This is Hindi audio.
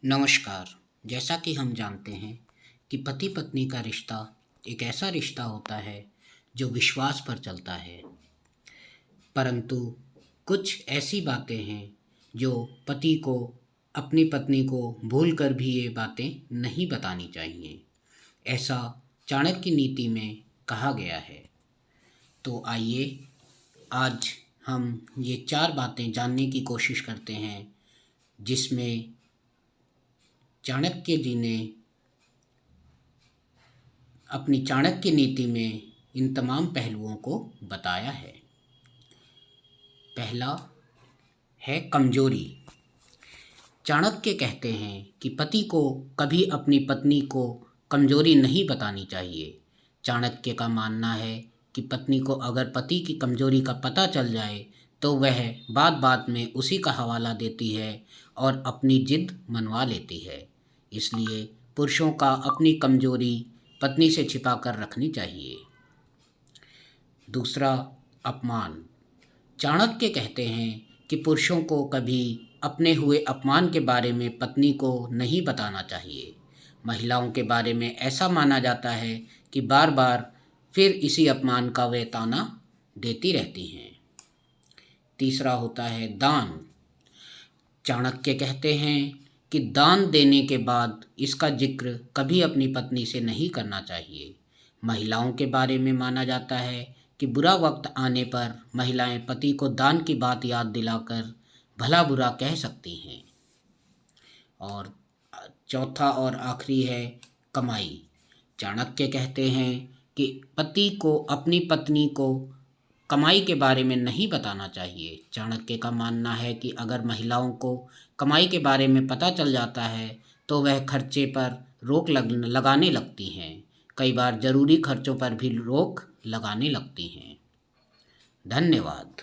नमस्कार। जैसा कि हम जानते हैं कि पति पत्नी का रिश्ता एक ऐसा रिश्ता होता है जो विश्वास पर चलता है, परंतु कुछ ऐसी बातें हैं जो पति को अपनी पत्नी को भूलकर भी ये बातें नहीं बतानी चाहिए। ऐसा चाणक्य नीति में कहा गया है। तो आइए आज हम ये 4 बातें जानने की कोशिश करते हैं जिसमें चाणक्य जी ने अपनी चाणक्य नीति में इन तमाम पहलुओं को बताया है। पहला है कमजोरी। चाणक्य कहते हैं कि पति को कभी अपनी पत्नी को कमजोरी नहीं बतानी चाहिए। चाणक्य का मानना है कि पत्नी को अगर पति की कमजोरी का पता चल जाए तो वह बात बात में उसी का हवाला देती है और अपनी जिद मनवा लेती है। इसलिए पुरुषों का अपनी कमजोरी पत्नी से छिपा कर रखनी चाहिए। दूसरा, अपमान। चाणक्य कहते हैं कि पुरुषों को कभी अपने हुए अपमान के बारे में पत्नी को नहीं बताना चाहिए। महिलाओं के बारे में ऐसा माना जाता है कि बार बार फिर इसी अपमान का वे ताना देती रहती हैं। तीसरा होता है दान। चाणक्य कहते हैं कि दान देने के बाद इसका जिक्र कभी अपनी पत्नी से नहीं करना चाहिए। महिलाओं के बारे में माना जाता है कि बुरा वक्त आने पर महिलाएं पति को दान की बात याद दिलाकर भला बुरा कह सकती हैं। और चौथा और आखिरी है कमाई। चाणक्य कहते हैं कि पति को अपनी पत्नी को कमाई के बारे में नहीं बताना चाहिए। चाणक्य का मानना है कि अगर महिलाओं को कमाई के बारे में पता चल जाता है तो वह खर्चे पर रोक लगाने लगती हैं। कई बार ज़रूरी खर्चों पर भी रोक लगाने लगती हैं। धन्यवाद।